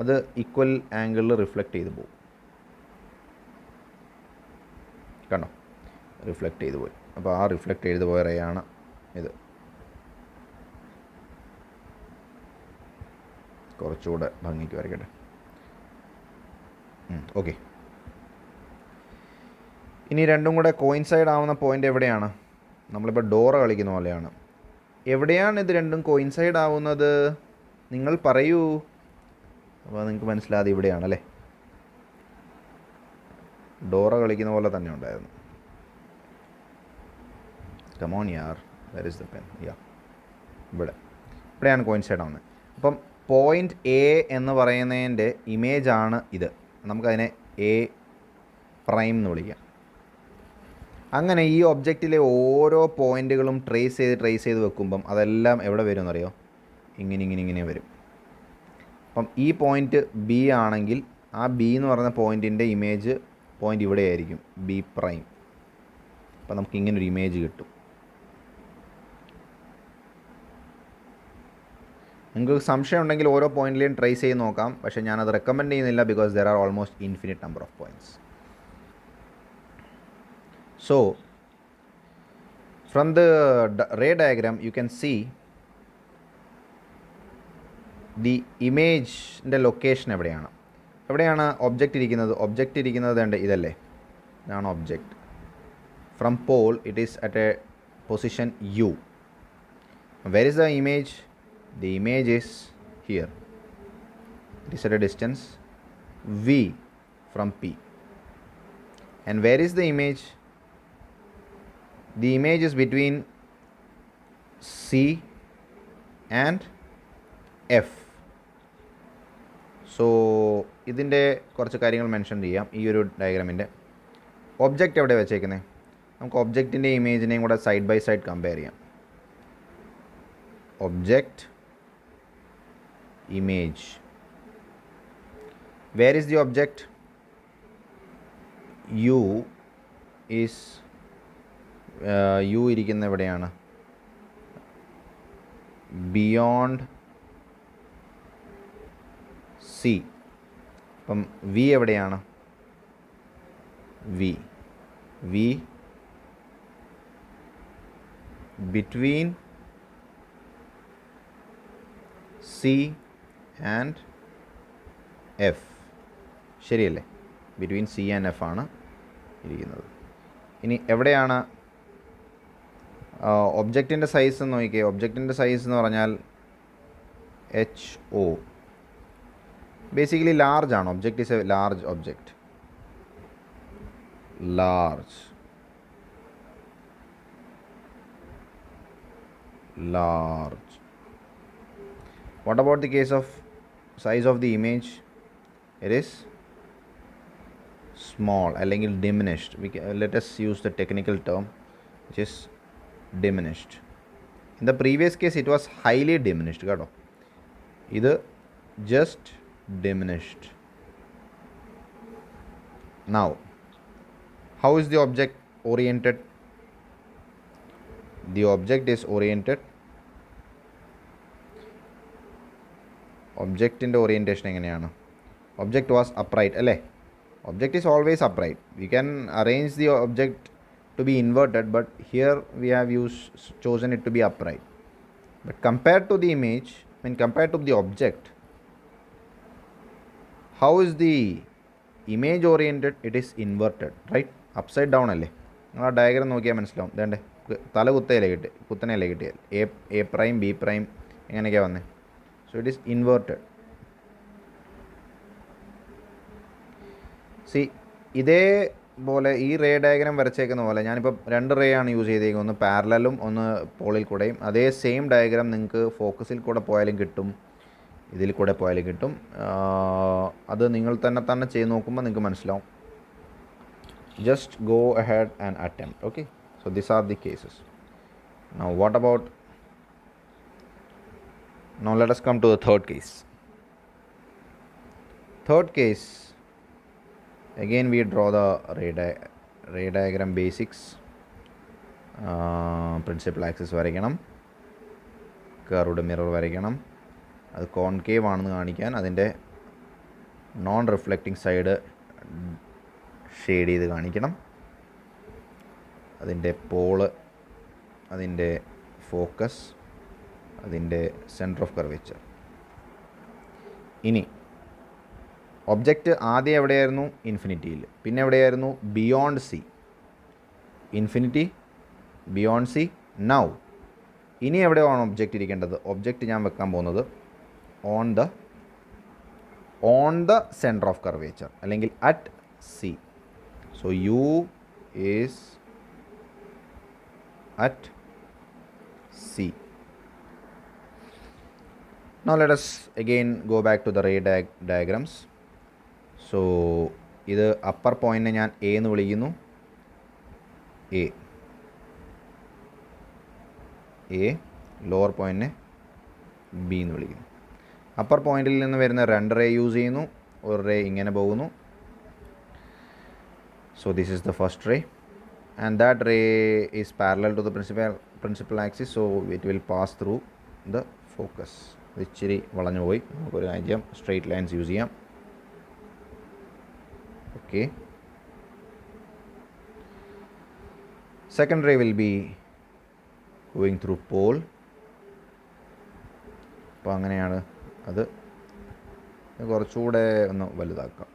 അത് equal ആംഗിളിൽ reflect ചെയ്ത് പോകും. കണ്ടോ, reflect ചെയ്ത് പോയി. അപ്പോൾ ആ റിഫ്ലക്റ്റ് ചെയ്ത് പോയ റേ ആണ് ഇത്. കുറച്ചുകൂടെ ഭംഗിക്ക് വരയ്ക്കട്ടെ. ഓക്കെ. ഇനി രണ്ടും കൂടെ കോയിൻസൈഡ് ആവുന്ന പോയിൻ്റ് എവിടെയാണ്? നമ്മളിപ്പോൾ ഡോറ കളിക്കുന്ന പോലെയാണ്. എവിടെയാണ് ഇത് രണ്ടും കോയിൻസൈഡ് ആവുന്നത്? നിങ്ങൾ പറയൂ. അപ്പോൾ നിങ്ങൾക്ക് മനസ്സിലാതെ ഇവിടെയാണല്ലേ. ഡോറ കളിക്കുന്ന പോലെ തന്നെ ഉണ്ടായിരുന്നു. കമോൺ യാർ, where is the pen? Yeah, ഇവിടെ. ഇവിടെയാണ് കോയിൻസൈഡ് ആവുന്നത്. അപ്പം പോയിൻറ്റ് എ എന്ന് പറയുന്നതിൻ്റെ ഇമേജാണ് ഇത്. നമുക്കതിനെ എ പ്രൈം എന്ന് വിളിക്കാം. അങ്ങനെ ഈ ഒബ്ജക്റ്റിലെ ഓരോ പോയിൻറ്റുകളും ട്രേസ് ചെയ്ത് വെക്കുമ്പം അതെല്ലാം എവിടെ വരും എന്നറിയോ? ഇങ്ങനെ വരും. അപ്പം ഈ പോയിൻറ്റ് ബി ആണെങ്കിൽ ആ ബി എന്ന് പറയുന്ന പോയിൻറ്റിൻ്റെ ഇമേജ് പോയിൻറ്റ് ഇവിടെ ആയിരിക്കും, ബി പ്രൈം. അപ്പം നമുക്ക് ഇങ്ങനൊരു ഇമേജ് കിട്ടും. നിങ്ങൾക്ക് സംശയം ഉണ്ടെങ്കിൽ ഓരോ പോയിൻറ്റിലെയും ട്രേസ് ചെയ്ത് നോക്കാം. പക്ഷേ ഞാനത് റെക്കമെൻഡ് ചെയ്യുന്നില്ല, because there are almost infinite number of points. So from the ray diagram you can see the ഇമേജിൻ്റെ ലൊക്കേഷൻ എവിടെയാണ് ഒബ്ജക്റ്റ് ഇരിക്കുന്നത് ഇതല്ലേ, ഇതാണ് object. From pole it is at a position U. Where is the image? The image is here. It is at a distance V from P. And where is the image? The image is between C and F. So ഇതിൻ്റെ കുറച്ച് കാര്യങ്ങൾ mention ചെയ്യാം. ഈ ഒരു ഡയഗ്രാമിൻ്റെ object എവിടെ വെച്ചേക്കുന്നത്? നമുക്ക് ഒബ്ജക്റ്റിൻ്റെ ഇമേജിനെയും കൂടെ സൈഡ് ബൈ സൈഡ് കമ്പയർ ചെയ്യാം. Object, image. Where is the object? U is U ഇരിക്കുന്ന എവിടെയാണ്? Beyond C. അപ്പം വി എവിടെയാണ്? V between C and F. ശരിയല്ലേ? ബിറ്റ്വീൻ സി ആൻഡ് എഫ് ആണ് ഇരിക്കുന്നത്. ഇനി എവിടെയാണ് ഒബ്ജക്റ്റിൻ്റെ സൈസ് എന്ന് നോക്കിയേ. ഒബ്ജക്റ്റിൻ്റെ സൈസ് എന്ന് പറഞ്ഞാൽ HO. ബേസിക്കലി ലാർജ് ആണ്. Object is A large object. Large. What about the case of size of the image? It is small അല്ലെങ്കിൽ diminished. Let us use the technical term which is diminished. In the previous case it was highly diminished കേട്ടോ. ഇത് just diminished. Now how is the object oriented? The object is oriented. ഒബ്ജക്റ്റിൻ്റെ orientation എങ്ങനെയാണ്? Object was upright അല്ലേ? Object is always upright. We can arrange the object to be inverted, but here we have chosen it to be upright. But compared to the image, compared to the object, how is the image oriented? It is inverted, right? Upside down അല്ലേ? നിങ്ങൾ ആ diagram നോക്കിയാൽ മനസ്സിലാവും. വേണ്ടേ, തല കുത്തനെയല്ലേ കിട്ടിയാൽ A prime B prime എങ്ങനെയൊക്കെയാണ് വന്നത്. So it is inverted. C, ഇതേപോലെ ഈ റേ ഡയഗ്രാം വരച്ചേക്കുന്ന പോലെ ഞാനിപ്പോൾ 2 റേ ആണ് യൂസ് ചെയ്തേക്കുന്നത്. ഒന്ന് പാരലലും ഒന്ന് പോളിൽ കൂടെയും. അതേ സെയിം ഡയഗ്രാം നിങ്ങൾക്ക് ഫോക്കസിൽ കൂടെ പോയാലും കിട്ടും, ഇതിൽ കൂടെ പോയാലും കിട്ടും. അത് നിങ്ങൾ തന്നെ ചെയ്ത് നോക്കുമ്പോൾ നിങ്ങൾക്ക് മനസ്സിലാവും. Just go ahead and attempt. Okay, so these are the cases. Now what about, now let us come to the third case. Third case, again we draw the ray diagram basics. Principal axis വരയ്ക്കണം, curved mirror വരയ്ക്കണം. അത് concave ആണെന്ന് കാണിക്കാൻ അതിൻ്റെ non reflecting side shade ചെയ്ത് കാണിക്കണം. അതിൻ്റെ Paul, അതിൻ്റെ ഫോക്കസ്, അതിൻ്റെ സെൻറ്റർ ഓഫ് കർവേച്ചർ. ഇനി ഒബ്ജക്റ്റ് ആദ്യം എവിടെയായിരുന്നു? ഇൻഫിനിറ്റിയിൽ. പിന്നെ എവിടെയായിരുന്നു? Beyond C. Infinity, beyond C. Now ഇനി എവിടെയാണ് ഒബ്ജക്റ്റ് ഇരിക്കേണ്ടത്? ഒബ്ജക്റ്റ് ഞാൻ വെക്കാൻ പോകുന്നത് on the centre of curvature അല്ലെങ്കിൽ at C. So U is at C. Now let us again go back to the ray diagrams. So ഇത് upper പോയിൻറ്റിനെ ഞാൻ A എന്ന് വിളിക്കുന്നു, എ ലോവർ പോയിൻറ്റിനെ ബി എന്ന് വിളിക്കുന്നു. അപ്പർ പോയിൻറ്റിൽ നിന്ന് വരുന്ന 2 റേ യൂസ് ചെയ്യുന്നു, ഒരു റേ ഇങ്ങനെ പോകുന്നു. So this is the first ray and that ray is parallel to the principal axis, so it will pass through the focus. ഇച്ചിരി വളഞ്ഞു പോയി, നമുക്കൊരു കാര്യം സ്ട്രെയിറ്റ് ലൈൻസ് യൂസ് ചെയ്യാം. Okay, second ray will be going through pole. അപ്പോൾ അങ്ങനെയാണ് അത്. കുറച്ചുകൂടെ ഒന്ന് വലുതാക്കാം,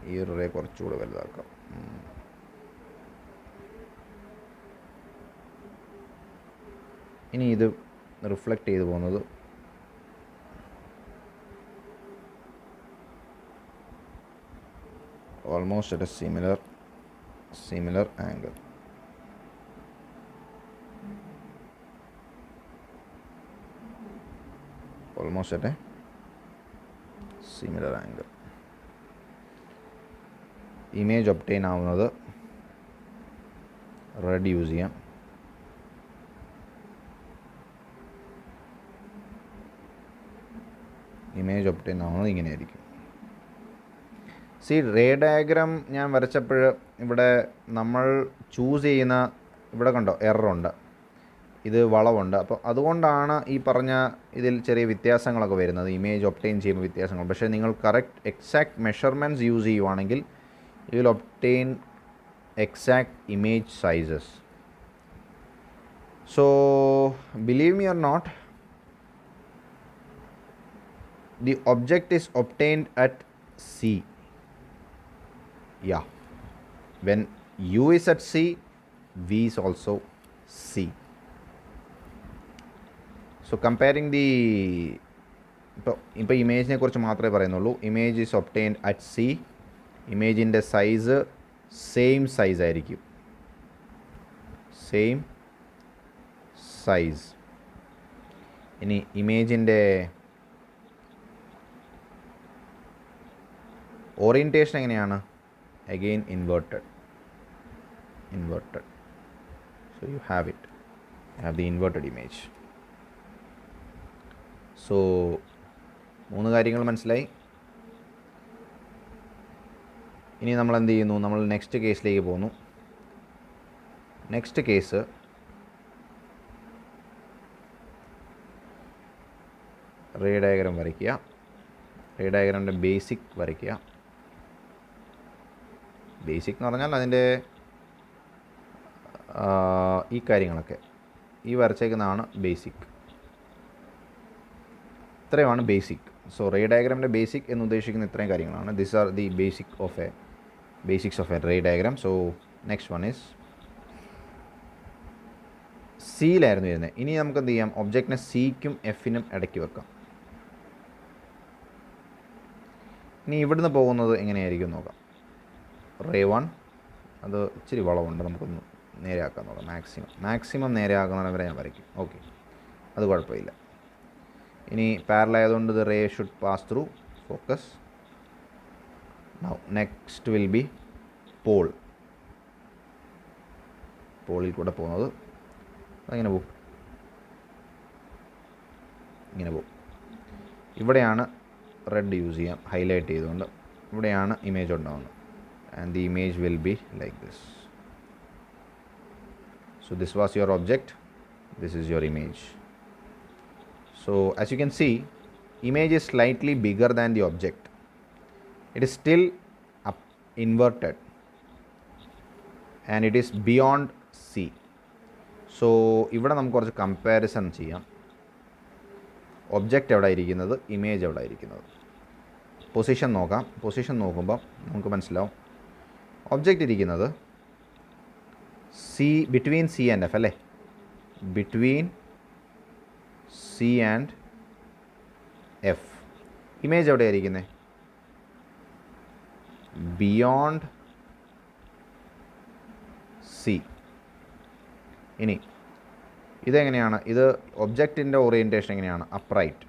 ഈ ഒരു റേ കുറച്ചുകൂടെ വലുതാക്കാം. ഇനി ഇത് റിഫ്ലക്റ്റ് ചെയ്ത് പോകുന്നത് almost at A similar angle. Almost at A similar angle. Image obtain ആവുന്നത് റെഡ് യൂസ് ചെയ്യാം. ഇമേജ് ഒബ്റ്റെയിൻ ആവുന്നത് ഇങ്ങനെയായിരിക്കും. റേ ഡയഗ്രാം ഞാൻ വരച്ചപ്പോൾ ഇവിടെ നമ്മൾ ചൂസ് ചെയ്യുന്ന, ഇവിടെ കണ്ടോ എററുണ്ട്, ഇത് വളവുണ്ട്. അപ്പോൾ അതുകൊണ്ടാണ് ഈ പറഞ്ഞ ഇതിൽ ചെറിയ വ്യത്യാസങ്ങളൊക്കെ വരുന്നത്, ഇമേജ് ഒബ്റ്റെയിൻ ചെയ്യുമ്പോൾ വ്യത്യാസങ്ങൾ. പക്ഷേ നിങ്ങൾ കറക്റ്റ് എക്സാക്ട് മെഷർമെൻറ്റ്സ് യൂസ് ചെയ്യുവാണെങ്കിൽ you will obtain exact image sizes. So believe me or not, the object is obtained at C. Yeah, when U is at C, V is also C. So comparing the ഇപ്പോൾ ഇമേജിനെ കുറിച്ച് മാത്രമേ പറയുന്നുള്ളൂ. Image is obtained at C. ഇമേജിൻ്റെ size same size ആയിരിക്കും, same size. ഇനി ഇമേജിൻ്റെ orientation എങ്ങനെയാണ്? Again inverted. So you have it, you have the inverted image. So 3 കാര്യങ്ങൾ മനസ്സിലായി. ഇനി നമ്മൾ എന്ത് ചെയ്യുന്നു? നമ്മൾ നെക്സ്റ്റ് കേസിലേക്ക് പോകുന്നു. നെക്സ്റ്റ് കേസ് റേ ഡയഗ്രാം വരയ്ക്കുക. റേ ഡയഗ്രാമിൻ്റെ ബേസിക് വരയ്ക്കുക. ബേസിക് എന്ന് പറഞ്ഞാൽ അതിൻ്റെ ഈ കാര്യങ്ങളൊക്കെ, ഈ വരച്ചേക്കുന്നതാണ് ബേസിക്. ഇത്രയുമാണ് ബേസിക്. സോ റേ ഡയഗ്രാമിൻ്റെ ബേസിക് എന്ന് ഉദ്ദേശിക്കുന്ന ഇത്രയും കാര്യങ്ങളാണ്. This are the basics of a ray diagram. So next one is സിയിലായിരുന്നു വരുന്നത്. ഇനി നമുക്ക് എന്ത് ചെയ്യാം? ഒബ്ജക്റ്റിനെ സിക്കും എഫിനും ഇടയ്ക്ക് വെക്കാം. ഇനി ഇവിടുന്ന് പോകുന്നത് എങ്ങനെയായിരിക്കും നോക്കാം. റേ 1 അത് ഇച്ചിരി വളവുണ്ട്, നമുക്കൊന്ന് നേരെയാക്കാൻ നോക്കാം. മാക്സിമം നേരെയാക്കുന്നവരെ ഞാൻ വരയ്ക്കും. ഓക്കെ, അത് കുഴപ്പമില്ല. ഇനി പാരലൽ ആയതുകൊണ്ട് ഇത് ray should pass through focus. Now next will be പോളിൽ കൂടെ പോകുന്നത് അങ്ങനെ പോകും, ഇങ്ങനെ പോകും. ഇവിടെയാണ് റെഡ് യൂസ് ചെയ്യാം, ഹൈലൈറ്റ് ചെയ്തുകൊണ്ട്. ഇവിടെയാണ് ഇമേജ് ഉണ്ടാകുന്നത്. And the image will be like this. So this was your object, this is your image. So as you can see, image is slightly bigger than the object. It is still inverted and it is beyond C. So ഇവിടെ നമുക്ക് കുറച്ച് comparison ചെയ്യാം. Object എവിടെ ഇരിക്കുന്നത്, image എവിടെ ഇരിക്കുന്നത്. Position നോക്കാം. Position നോക്കുമ്പോൾ നമുക്ക് മനസ്സിലാവും ഒബ്ജക്റ്റ് ഇരിക്കുന്നത് ബിറ്റ്വീൻ സി ആൻഡ് എഫ് അല്ലേ, between C and F. Image എവിടെയാണ് ഇരിക്കുന്നത്? Beyond C. ഇനി ഇതെങ്ങനെയാണ്? ഇത് ഒബ്ജക്റ്റിൻ്റെ ഓറിയൻറ്റേഷൻ എങ്ങനെയാണ്? Upright.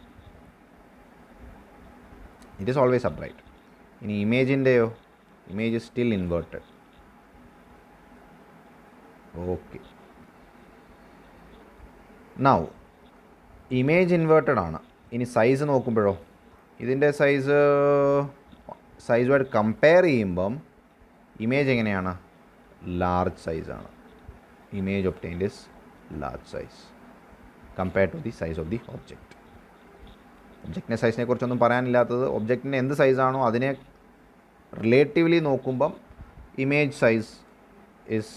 It is always upright. ഇനി ഇമേജിൻ്റെയോ? Image still inverted. Okay. Now image inverted ആണ്. ഇനി സൈസ് നോക്കുമ്പോഴോ? ഇതിൻ്റെ സൈസുമായിട്ട് കമ്പയർ ചെയ്യുമ്പം ഇമേജ് എങ്ങനെയാണ്? ലാർജ് സൈസാണ്. Image obtained is large size compared to the size of the object. ഒബ്ജക്റ്റിൻ്റെ സൈസിനെ കുറിച്ചൊന്നും പറയാനില്ലാത്തത്, ഒബ്ജക്റ്റിൻ്റെ എന്ത് സൈസാണോ അതിനെ റിലേറ്റീവ്ലി നോക്കുമ്പം image size is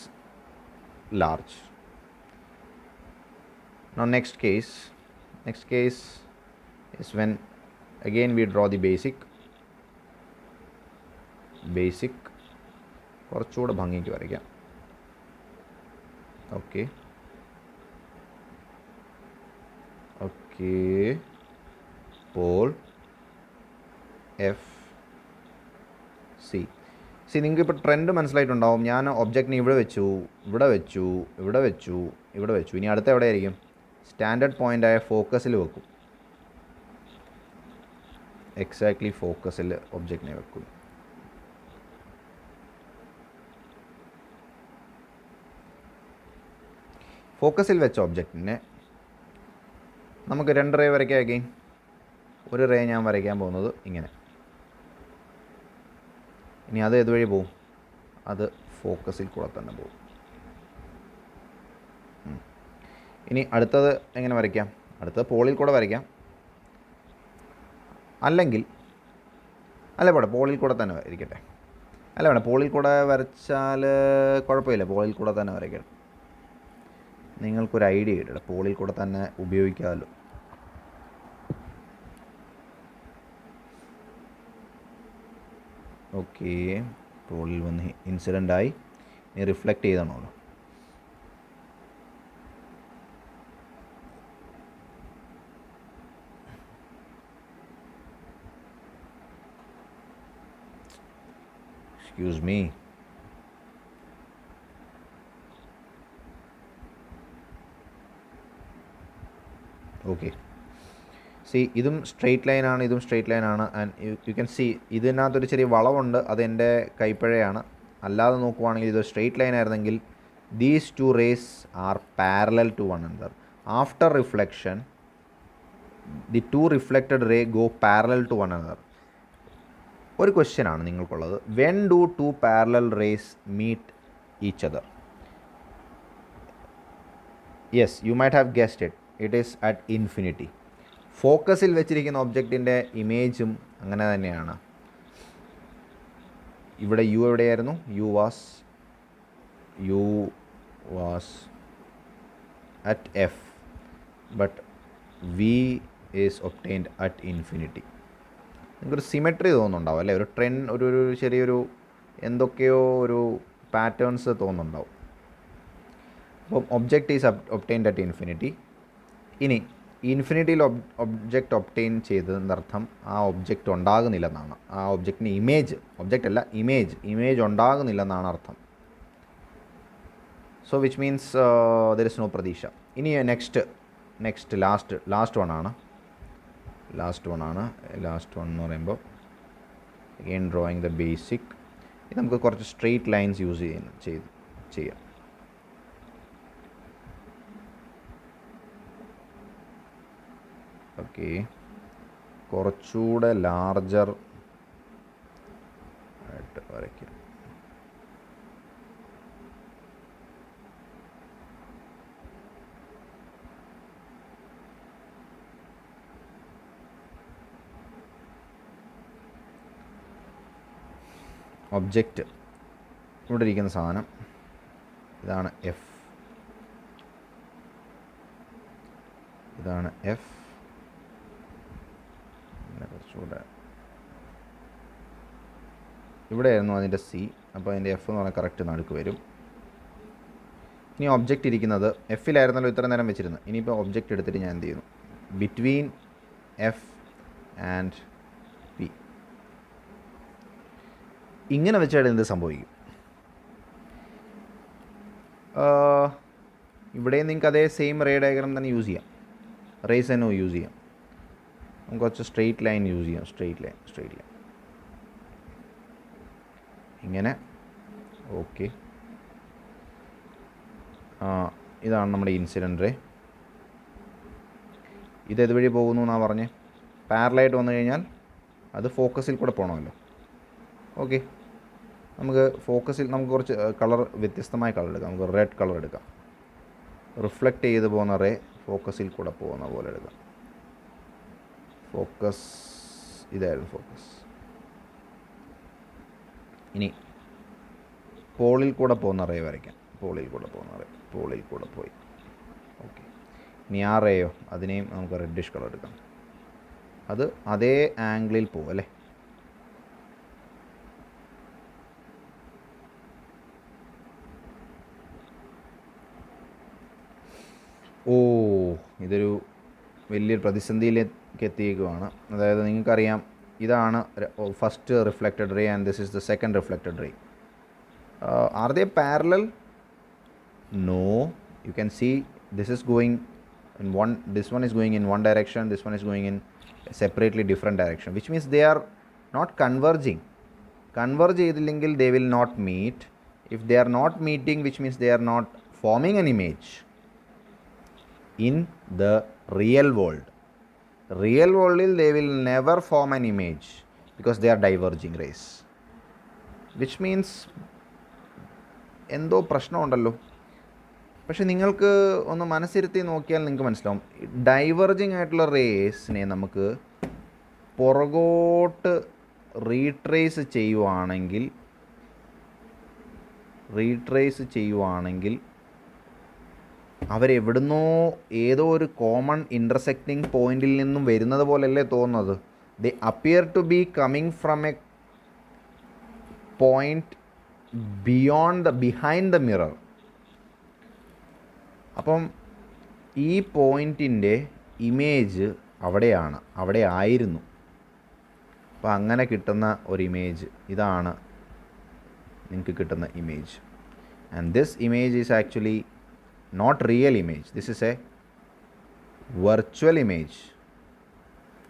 large. Now next case is when again we draw the basic കുറച്ചുകൂടെ ഭംഗിക്ക് വരയ്ക്കാം. Okay pole F C. നിങ്ങൾക്ക് ഇപ്പോൾ ട്രെൻഡ് മനസ്സിലായിട്ടുണ്ടാവും. ഞാൻ ഒബ്ജക്റ്റിനെ ഇവിടെ വെച്ചു. ഇനി അടുത്ത എവിടെയായിരിക്കും? സ്റ്റാൻഡേർഡ് പോയിൻ്റായ ഫോക്കസിൽ വെക്കും. എക്സാക്ട്ലി ഫോക്കസിൽ ഒബ്ജക്റ്റിനെ വെക്കും. ഫോക്കസിൽ വെച്ച ഒബ്ജക്റ്റിനെ നമുക്ക് 2 റേ വരയ്ക്കാം. അഗെയിൻ ഒരു റേ ഞാൻ വരയ്ക്കാൻ പോകുന്നത് ഇങ്ങനെ. ഇനി അത് ഏതുവഴി പോവും? അത് ഫോക്കസിൽ കൂടെ തന്നെ പോവും. ഇനി അടുത്തത് എങ്ങനെ വരയ്ക്കാം? അടുത്തത് പോളിൽ കൂടെ വരയ്ക്കാം. പോട്ടെ, പോളിൽ കൂടെ തന്നെ ഇരിക്കട്ടെ. പോളിൽ കൂടെ വരച്ചാൽ കുഴപ്പമില്ല. പോളിൽ കൂടെ തന്നെ വരയ്ക്കണം. നിങ്ങൾക്കൊരു ഐഡിയ കിട്ടട്ടെ. പോളിൽ കൂടെ തന്നെ ഉപയോഗിക്കാമല്ലോ. ഓക്കെ, പോളിൽ വന്ന് ഇൻസിഡൻ്റായി. ഇനി റിഫ്ലക്റ്റ് ചെയ്തണമല്ലോ. Excuse me. ഓക്കെ, ഇതും സ്ട്രെയിറ്റ് ലൈനാണ്, ഇതും സ്ട്രെയിറ്റ് ലൈനാണ്. ആൻഡ് യു ക്യാൻ സി ഇതിനകത്തൊരു ചെറിയ വളവുണ്ട്. അതെൻ്റെ കൈപ്പിഴയാണ്. അല്ലാതെ നോക്കുവാണെങ്കിൽ ഇതൊരു സ്ട്രെയിറ്റ് ലൈൻ ആയിരുന്നെങ്കിൽ these 2 rays are parallel to one another. After reflection the 2 reflected ray go parallel to one another. ഒരു ക്വസ്റ്റ്യനാണ് നിങ്ങൾക്കുള്ളത്. When do 2 parallel rays meet each other? Yes, you might have guessed it. It is at infinity. ഫോക്കസിൽ വെച്ചിരിക്കുന്ന ഒബ്ജക്റ്റിൻ്റെ ഇമേജും അങ്ങനെ തന്നെയാണ്. ഇവിടെ യു എവിടെയായിരുന്നു? U was at F, but V is obtained at infinity. നിങ്ങൾക്കൊരു സിമെട്രി തോന്നുന്നുണ്ടാവും അല്ലേ? ഒരു ഒരു ചെറിയൊരു എന്തൊക്കെയോ ഒരു പാറ്റേൺസ് തോന്നുന്നുണ്ടാവും. അപ്പം object is obtained at infinity. ഇനി ഇൻഫിനിറ്റിയിൽ ഒബ്ജക്റ്റ് ഒബ്റ്റെയിൻ ചെയ്തതിനർത്ഥം ആ ഒബ്ജക്റ്റ് ഉണ്ടാകുന്നില്ലെന്നാണ്. ആ ഒബ്ജക്റ്റിന് ഇമേജ് ഉണ്ടാകുന്നില്ലെന്നാണ് അർത്ഥം. So which means there is no പ്രതീക്ഷ. ഇനി നെക്സ്റ്റ് ലാസ്റ്റ് വൺ എന്ന് പറയുമ്പോൾ അഗെയിൻ ഡ്രോയിങ് ദ ബേസിക്. ഇത് നമുക്ക് കുറച്ച് സ്ട്രെയിറ്റ് ലൈൻസ് യൂസ് ചെയ്യാം. ഓക്കെ, കുറച്ചുകൂടെ ലാർജർ ആയിട്ട് വരയ്ക്കാം. ഒബ്ജക്റ്റ് ഇവിടെ ഇരിക്കുന്ന സാധനം ഇതാണ് എഫ്. കുറച്ചുകൂടെ ഇവിടെയായിരുന്നു അതിൻ്റെ സി. അപ്പോൾ അതിൻ്റെ എഫ് എന്ന് പറഞ്ഞാൽ കറക്റ്റ് നടുക്ക് വരും. ഇനി ഒബ്ജക്റ്റ് ഇരിക്കുന്നത് എഫിലായിരുന്നല്ലോ ഇത്ര നേരം വെച്ചിരുന്നത്. ഇനിയിപ്പോൾ ഒബ്ജക്റ്റ് എടുത്തിട്ട് ഞാൻ എന്ത് ചെയ്യുന്നു? ബിറ്റ്വീൻ എഫ് ആൻഡ് പി ഇങ്ങനെ വെച്ചാൽ എന്ത് സംഭവിക്കും? ഇവിടെ നിങ്ങൾക്ക് അതേ സെയിം റേ ഡയഗ്രാം തന്നെ യൂസ് ചെയ്യാം, റേസ് തന്നെ യൂസ് ചെയ്യാം. നമുക്ക് കുറച്ച് സ്ട്രെയിറ്റ് ലൈൻ യൂസ് ചെയ്യാം. സ്ട്രെയിറ്റ് ലൈൻ ഇങ്ങനെ. ഓക്കെ, ഇതാണ് നമ്മുടെ ഇൻസിഡൻറ്റ് റേ. ഇതേത് വഴി പോകുന്നു എന്നാണ് പറഞ്ഞ്, പാരലായിട്ട് വന്നു കഴിഞ്ഞാൽ അത് ഫോക്കസിൽ കൂടെ പോകണമല്ലോ. ഓക്കെ, നമുക്ക് ഫോക്കസിൽ നമുക്ക് കുറച്ച് കളർ, വ്യത്യസ്തമായ കളർ എടുക്കാം. നമുക്ക് റെഡ് കളർ എടുക്കാം. റിഫ്ലക്റ്റ് ചെയ്ത് പോകുന്ന റേ ഫോക്കസിൽ കൂടെ പോകുന്ന പോലെ എടുക്കാം. ഫോക്കസ് ഇതായിരുന്നു ഫോക്കസ്. ഇനി പോളിൽ കൂടെ പോകുന്ന റേ വരയ്ക്കാം. പോളിൽ കൂടെ പോയി. ഓക്കെ, ഇനി ആ റേയോ അതിനെയും നമുക്ക് റെഡിഷ് കളർ എടുക്കാം. അത് അതേ ആംഗിളിൽ പോകും അല്ലേ. ഇതൊരു വലിയൊരു പ്രതിസന്ധിയിലേക്ക് എത്തിയേക്കുവാണ്. അതായത് നിങ്ങൾക്കറിയാം, ഇതാണ് first reflected ray and this is the second reflected ray. Are they parallel? No, you can see this is going in one, this one is going in one direction, this one is going in a separately different direction, which means they are not converging. Converge ചെയ്തില്ലെങ്കിൽ they will not meet. If they are not meeting, which means they are not forming an image in the real world. Real world they will never form an image because they are diverging rays, which means എന്തോ പ്രശ്നമുണ്ടല്ലോ. പക്ഷെ നിങ്ങൾക്ക് ഒന്ന് മനസ്സിരുത്തി നോക്കിയാൽ നിങ്ങൾക്ക് മനസ്സിലാവും, ഡൈവർജിങ് ആയിട്ടുള്ള റേസിനെ നമുക്ക് പുറകോട്ട് റീട്രേസ് ചെയ്യുവാണെങ്കിൽ അവരെവിടുന്നോ ഏതോ ഒരു കോമൺ ഇൻ്റർസെക്റ്റിംഗ് പോയിന്റിൽ നിന്നും വരുന്നത് പോലെയല്ലേ തോന്നുന്നത്. They appear to be coming from a point behind the mirror. അപ്പം ഈ പോയിൻറ്റിൻ്റെ ഇമേജ് അവിടെ ആയിരുന്നു. അപ്പോൾ അങ്ങനെ കിട്ടുന്ന ഒരു ഇമേജ് ഇതാണ് നിങ്ങൾക്ക് കിട്ടുന്ന image. And this image is actually not real image. This is a virtual image.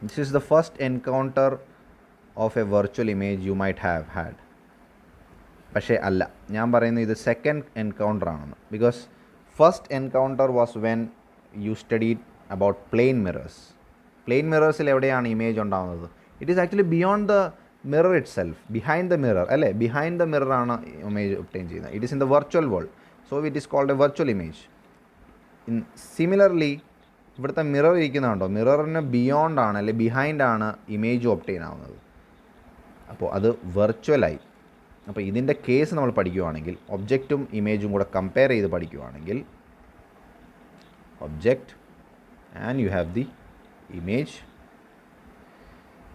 This is the first encounter of a virtual image you might have had. പക്ഷേ അല്ല, ഞാൻ പറയുന്നത് ഇത് സെക്കൻഡ് എൻകൗണ്ടർ ആണെന്ന്. Because first encounter was when you studied about plane mirrors. Plane മിറേഴ്സിൽ എവിടെയാണ് image ഉണ്ടാകുന്നത്? It is actually beyond the mirror itself, behind the mirror അല്ലേ. ബിഹൈൻഡ് ദ മിററാണ് ഇമേജ് ഒബ്റ്റെയിൻ ചെയ്യുന്നത്. It is in the virtual world, so it is called a virtual image. Similarly ഇവിടുത്തെ mirror ഇരിക്കുന്നുണ്ടോ, മിററിന് ബിയോണ്ടാണ് അല്ലെ ബിഹൈൻഡാണ് ഇമേജ് ഒബ്റ്റെയിൻ ആവുന്നത്. അപ്പോൾ അത് വെർച്വലായി. അപ്പോൾ ഇതിൻ്റെ കേസ് നമ്മൾ പഠിക്കുകയാണെങ്കിൽ, ഒബ്ജക്റ്റും ഇമേജും കൂടെ കമ്പയർ ചെയ്ത് പഠിക്കുകയാണെങ്കിൽ, object and you have the image.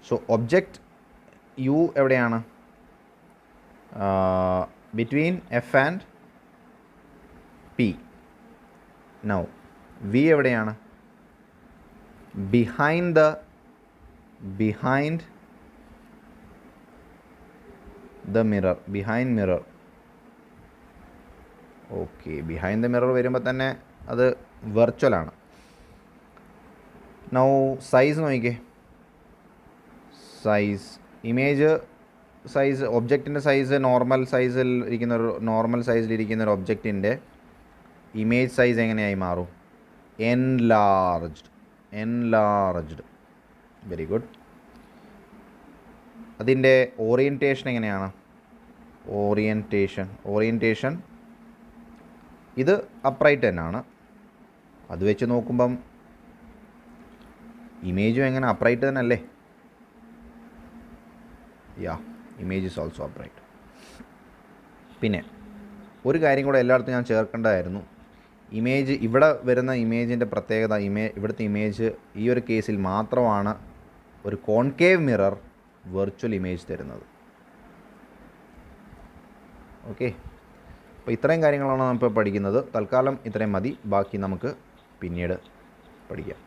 So object U എവിടെയാണ്? Between F and P. Now V എവിടെയാണ്? Behind the mirror, behind mirror. ഓക്കെ, ബിഹൈൻഡ് ദ മിറർ വരുമ്പോൾ തന്നെ അത് വെർച്വലാണ്. നൗ സൈസ് നോക്കിക്കേ. സൈസ്, ഇമേജ് സൈസ്, ഒബ്ജക്റ്റിൻ്റെ സൈസ് നോർമൽ സൈസിലിരിക്കുന്ന ഒരു ഒബ്ജക്റ്റിൻ്റെ ഇമേജ് സൈസ് എങ്ങനെയായി മാറും? എൻലാർജ്ഡ്. Very good. അതിൻ്റെ ഓറിയൻറ്റേഷൻ എങ്ങനെയാണ്? ഓറിയൻറ്റേഷൻ ഇത് അപ്രൈറ്റ് തന്നെയാണ്. അത് വെച്ച് നോക്കുമ്പം ഇമേജും എങ്ങനെ അപ്രൈറ്റ് തന്നെ അല്ലേ? Yeah, image is also upright. പിന്നെ ഒരു കാര്യം കൂടെ എല്ലായിടത്തും ഞാൻ ചേർക്കേണ്ടതായിരുന്നു. ഇമേജ്, ഇവിടെ വരുന്ന ഇമേജിൻ്റെ പ്രത്യേകത, ഇവിടുത്തെ ഇമേജ് ഈ ഒരു കേസിൽ മാത്രമാണ് ഒരു കോൺകേവ് മിറർ വെർച്വൽ ഇമേജ് തരുന്നത്. ഓക്കെ, അപ്പോൾ ഇത്രയും കാര്യങ്ങളാണ് നമ്മൾ ഇപ്പോൾ പഠിക്കുന്നത്. തൽക്കാലം ഇത്രയും മതി. ബാക്കി നമുക്ക് പിന്നീട് പഠിക്കാം.